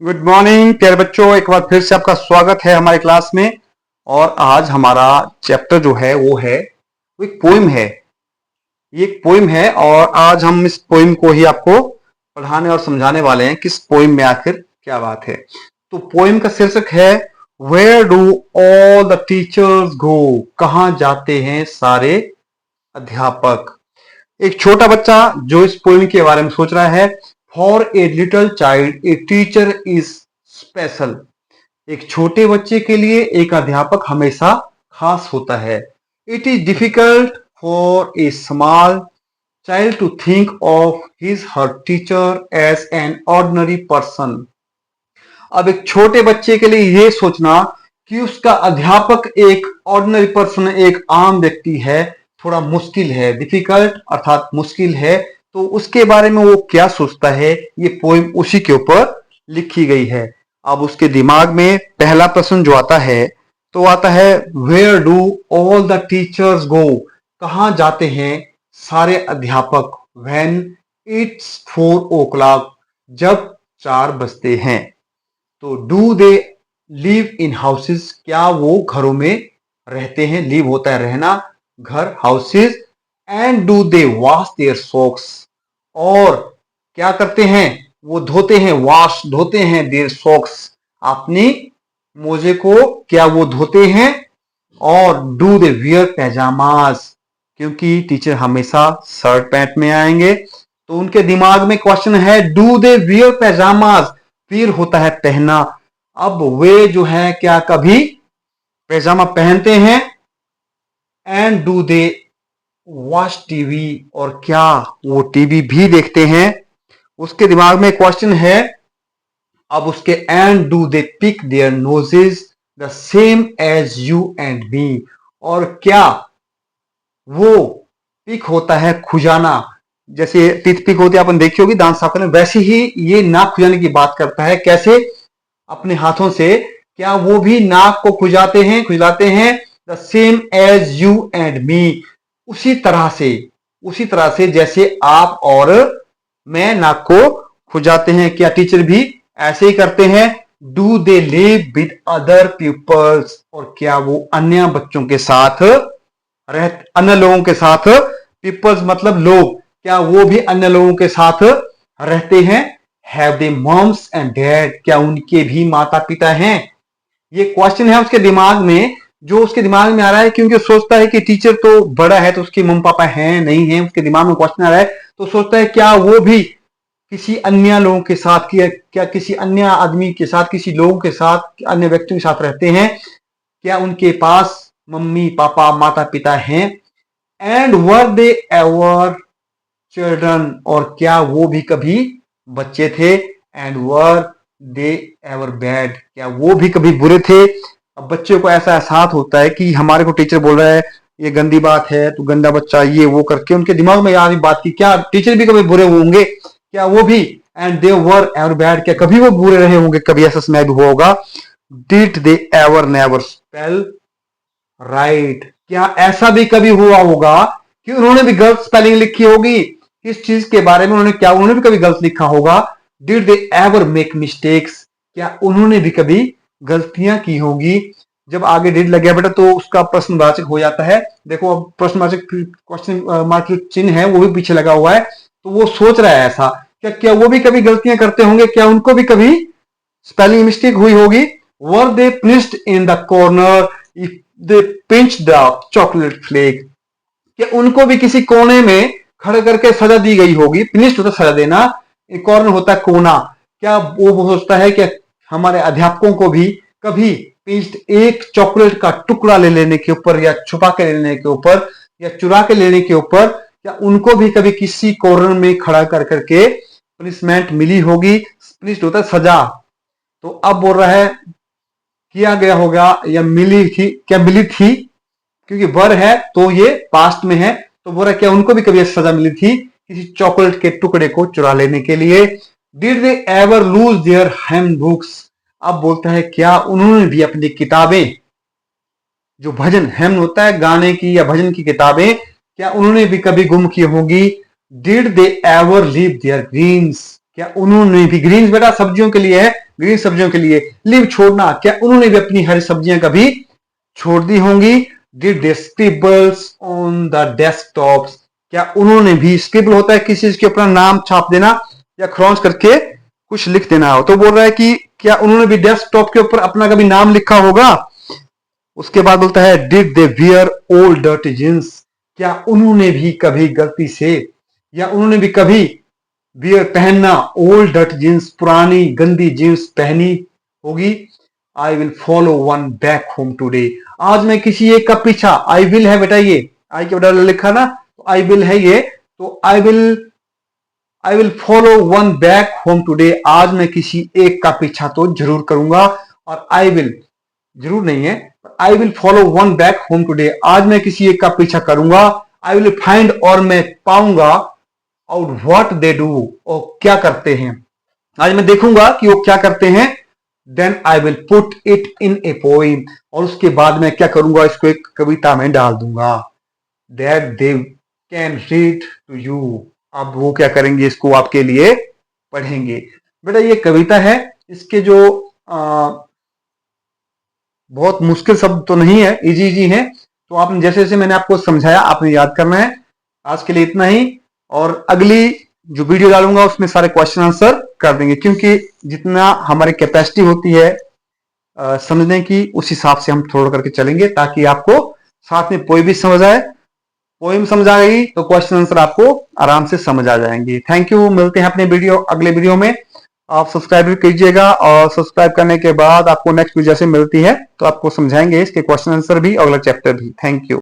Good morning प्यारे बच्चों, एक बार फिर से आपका स्वागत है हमारे क्लास में। और आज हमारा चैप्टर जो है वो एक पोइम है। ये एक पोइम है और आज हम इस पोइम को ही आपको पढ़ाने और समझाने वाले हैं कि इस पोइम में आखिर क्या बात है। तो पोइम का शीर्षक है where do all the teachers go. कहाँ जाते हैं सारे अध्यापक। एक छोटा बच्चा जो इस पोइम के बारे में सोच रहा है। For a little child a teacher is special. एक छोटे बच्चे के लिए एक अध्यापक हमेशा खास होता है। It is difficult for a small child to think of his her teacher as an ordinary person. अब एक छोटे बच्चे के लिए यह सोचना कि उसका अध्यापक एक ऑर्डिनरी पर्सन, एक आम व्यक्ति है, थोड़ा मुश्किल है। डिफिकल्ट अर्थात मुश्किल है। तो उसके बारे में वो क्या सोचता है, ये पोइम उसी के ऊपर लिखी गई है। अब उसके दिमाग में पहला प्रश्न जो आता है तो आता है where do all the teachers go. कहाँ जाते हैं सारे अध्यापक। व्हेन इट्स 4 o'clock, जब 4 बजते हैं। तो do they live in houses, क्या वो घरों में रहते हैं। लिव होता है रहना, घर houses. And do they wash their socks, और क्या करते हैं वो धोते हैं। वॉश धोते हैं देयर सॉक्स, अपनी मोजे को क्या वो धोते हैं। और डू दे वियर पैजामाज, क्योंकि टीचर हमेशा शर्ट पैंट में आएंगे। तो उनके दिमाग में क्वेश्चन है डू दे वियर पैजामाज, वियर होता है पहना। अब वे जो है क्या कभी पैजामा पहनते हैं। And do they watch TV, और क्या वो टीवी भी देखते हैं। उसके दिमाग में क्वेश्चन है। अब उसके and do they pick their noses the same as you and me, और क्या वो पिक होता है खुजाना, जैसे टीथ पिक होती है अपन देखी होगी दांत साफ करने, वैसे ही ये नाक खुजाने की बात करता है। कैसे, अपने हाथों से क्या वो भी नाक को खुजाते हैं the same as you and me, उसी तरह से जैसे आप और मैं नाक को खुजाते हैं। क्या टीचर भी ऐसे ही करते हैं। Do they live with other peoples, और क्या वो अन्य बच्चों के साथ अन्य लोगों के साथ, पीपल्स मतलब लोग, क्या वो भी अन्य लोगों के साथ रहते हैं। Have they moms and dad, क्या उनके भी माता पिता हैं। ये क्वेश्चन है उसके दिमाग में, जो उसके दिमाग में आ रहा है क्योंकि सोचता है कि टीचर तो बड़ा है तो उसके मम्मी पापा हैं नहीं है। उसके दिमाग में क्वेश्चन आ रहा है तो सोचता है क्या वो भी किसी अन्य लोगों के साथ, क्या किसी अन्य आदमी के साथ, किसी लोगों के साथ, अन्य व्यक्तियों के साथ रहते हैं। क्या उनके पास मम्मी पापा माता पिता हैं। And were they ever children, और क्या वो भी कभी बच्चे थे। And were they ever bad, क्या वो भी कभी बुरे थे। अब बच्चे को ऐसा एहसास होता है कि हमारे को टीचर बोल रहा है ये गंदी बात है, तू गंदा बच्चा, ये वो करके उनके दिमाग में यार बात की क्या टीचर भी कभी बुरे होंगे, क्या वो भी। And they were ever bad, क्या कभी वो बुरे रहे होंगे, कभी ऐसा समय भी हुआ होगा। Did they ever never spell right, क्या ऐसा भी कभी हुआ होगा कि उन्होंने भी गलत स्पेलिंग लिखी होगी। किस चीज के बारे में उन्होंने भी कभी गलत लिखा होगा। Did they ever make mistakes, क्या उन्होंने भी कभी गलतियां की होगी। जब आगे डिड लग गया बेटा तो उसका प्रश्नवाचक हो जाता है। देखो अब प्रश्नवाचक क्वेश्चन मार्क जो चिन्ह है वो भी पीछे लगा हुआ है। तो वो सोच रहा है ऐसा, क्या वो भी कभी गलतियां करते होंगे, क्या उनको भी कभी स्पेलिंग मिस्टेक हुई होगी। Were they pinched in the corner if they pinch the chocolate flake, क्या उनको भी किसी कोने में खड़े करके सजा दी गई होगी। पिनिस्ट होता सजा देना, एक कॉर्नर होता है कोना। क्या वो सोचता है कि हमारे अध्यापकों को भी कभी पिंच्ड, एक चॉकलेट का टुकड़ा ले लेने के ऊपर, या छुपा के लेने के ऊपर, या चुरा के लेने के ऊपर, क्या उनको भी कभी किसी कॉर्नर में खड़ा कर करके पनिशमेंट मिली होगी। पिनिस्ट होता है सजा। तो अब बोल रहा है किया गया होगा या मिली थी, क्या मिली थी, क्योंकि वर है तो ये पास्ट में है। तो बोल रहा क्या उनको भी कभी सजा मिली थी किसी चॉकलेट के टुकड़े को चुरा लेने के लिए। Did they ever lose their hymn books, अब बोलता है क्या उन्होंने भी अपनी किताबें, जो भजन हेम होता है गाने की या भजन की किताबें, क्या उन्होंने भी कभी गुम की होंगी। Did they ever leave their greens, क्या उन्होंने भी, ग्रीन बेटा सब्जियों के लिए है, ग्रीन सब्जियों के लिए, लिव छोड़ना, क्या उन्होंने भी अपनी हरी सब्जियां कभी छोड़ दी होंगी। Did they scribbles on the desktops, क्या उन्होंने भी, स्क्रिबल होता है किसी चीज के ऊपर नाम छाप देना या क्रॉस करके कुछ लिख देना हो, तो बोल रहा है कि क्या उन्होंने भी डेस्कटॉप के ऊपर अपना कभी नाम लिखा होगा। उसके बाद बोलता है did they wear old dirty jeans, क्या उन्होंने भी कभी गलती से या उन्होंने भी कभी वियर पहनना, ओल्ड डर्ट जींस, पुरानी गंदी जींस पहनी होगी। I will follow one back home today, आज मैं किसी एक का पीछा, आई विल है बेटा, ये आई के बदले लिखा ना, तो आई विल है ये, तो I will follow one back home today, आज मैं किसी एक का पीछा तो जरूर करूंगा। और आई विल जरूर नहीं है, I will follow one back home today, आज मैं किसी एक का पीछा करूंगा। आई विल फाइंड, और मैं पाऊंगा, और व्हाट दे डू, और क्या करते हैं, आज मैं देखूंगा कि वो क्या करते हैं। Then I will put it in a poem, और उसके बाद मैं क्या करूंगा, इसको एक कविता में डाल दूंगा। That they can read to you, अब वो क्या करेंगे, इसको आपके लिए पढ़ेंगे। बेटा ये कविता है, इसके जो बहुत मुश्किल शब्द तो नहीं है, इजी इजी है, तो आपने जैसे जैसे मैंने आपको समझाया आपने याद करना है। आज के लिए इतना ही, और अगली जो वीडियो डालूंगा उसमें सारे क्वेश्चन आंसर कर देंगे, क्योंकि जितना हमारी कैपेसिटी होती है समझने की, उस हिसाब से हम थोड़ा करके चलेंगे, ताकि आपको साथ में पोएम भी समझ आए। पोएम समझ आ गई तो क्वेश्चन आंसर आपको आराम से समझ आ जाएंगे। थैंक यू, मिलते हैं अपने अगले वीडियो में। आप सब्सक्राइब भी कीजिएगा, और सब्सक्राइब करने के बाद आपको नेक्स्ट वीडियो जैसे मिलती है तो आपको समझाएंगे इसके क्वेश्चन आंसर भी और अगला चैप्टर भी। Thank you.